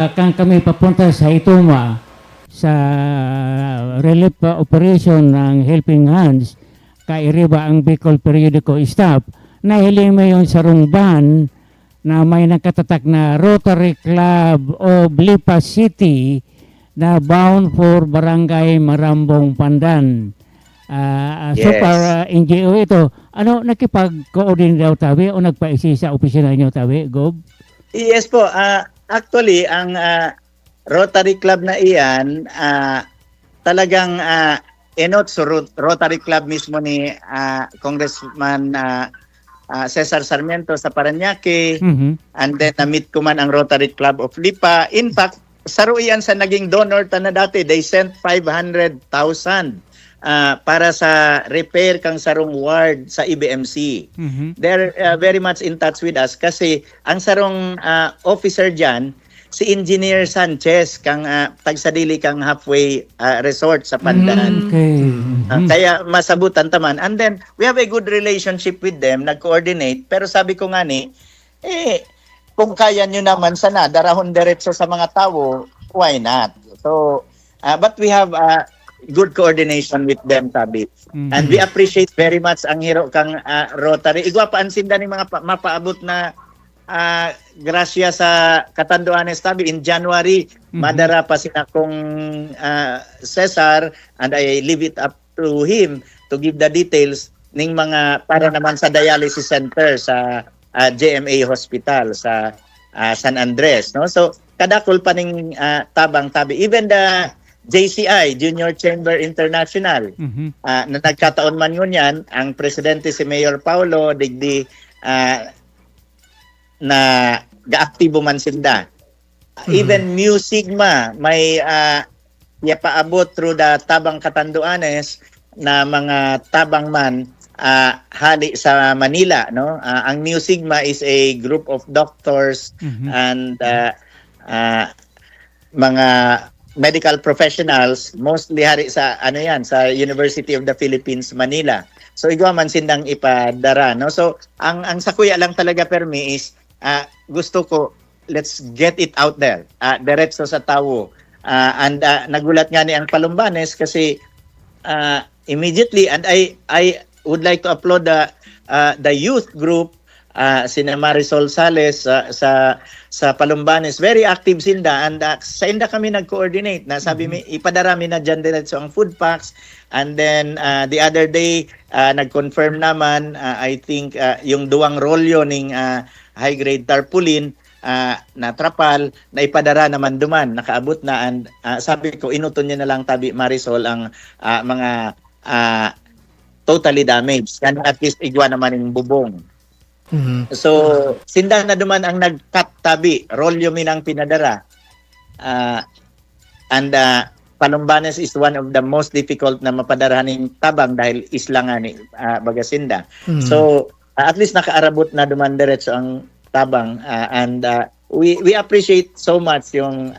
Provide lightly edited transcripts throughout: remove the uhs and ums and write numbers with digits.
Kang kami papunta sa Ituma sa relief operation ng Helping Hands kay Riba ang Bicol Periodico Staff, nahiling mo yung sarungban na may nakatatak na Rotary Club of Lipa City na bound for Barangay Marambong Pandan. So Yes. far, NGO ito, ano, nakipag-coordinate daw tabi o nagpaisi sa opisina nyo tabi, Gob? Yes po. Actually, ang Rotary Club na iyan, talagang enot sa Rotary Club mismo ni Congressman Cesar Sarmiento sa Parañaque, and then na-meet ko man ang Rotary Club of Lipa. In fact, saro iyan sa naging donor na dati. They sent 500,000 para sa repair kang sarong ward sa EBMC. They're very much in touch with us kasi ang sarong officer dyan, si Engineer Sanchez, kang tagsadili kang halfway resort sa Pandan. Okay. Kaya masabutan taman. And then, we have a good relationship with them, nag-coordinate. Pero sabi ko nga kung kaya nyo naman sana, darahon diretso sa mga tao, why not? So, but we have good coordination with them, sabi. And we appreciate very much ang hero kang Rotary. Igwa pa ansinda ni mga mapaabot na grasya sa Catanduanes, sabi. In January, madara pa sila kung Cesar, and I leave it up to him to give the details ning mga para naman sa dialysis center sa JMA Hospital sa San Andres, no? So kadakol pa ning tabang tabi, even the JCI, Junior Chamber International, na nagkataon man yun yan, ang presidente si Mayor Paulo, digdi na gaaktibo man sinda. Even Mu Sigma, may paabot through the Tabang Catanduanes na mga tabang man hali sa Manila, no? Ang Mu Sigma is a group of doctors and mga medical professionals, mostly hari sa sa University of the Philippines Manila. So igwa man sindang ipadara, no? So ang sakuya lang talaga permi is gusto ko, let's get it out there, diretso sa tao. And nagulat nga ni ang Palumbanes kasi immediately, and I would like to applaud the youth group, sina Marisol Sales sa Palumbanes, very active sinda, and sa inda kami nag-coordinate na sabi mi ipadarami na dyan diretso ang food packs. And then the other day nag-confirm naman, I think yung duwang rolyo ning high grade tarpaulin na trapal na ipadara naman duman, nakaabot na. And sabi ko inuton niya na lang tabi Marisol ang mga totally damaged, and at least igwa naman yung bubong. So, sinda na duman ang nag-cut tabi, rolyo minang pinadara. And Palumbanes is one of the most difficult na mapadarahaning tabang dahil isla nga ni Bagasinda. So, at least nakaarabot na duman diretso ang tabang. And we appreciate so much yung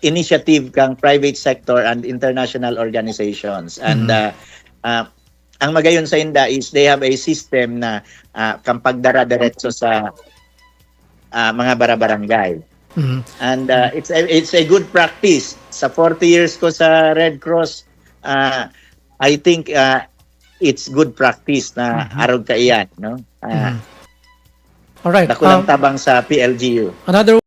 initiative kang private sector and international organizations. And ang magayon sa inda is they have a system na kampagdara diretso sa mga barabarangay. And it's a good practice. Sa 40 years ko sa Red Cross, I think it's good practice na arog ka iyan, no? All right. Dakulang tabang sa PLGU. Another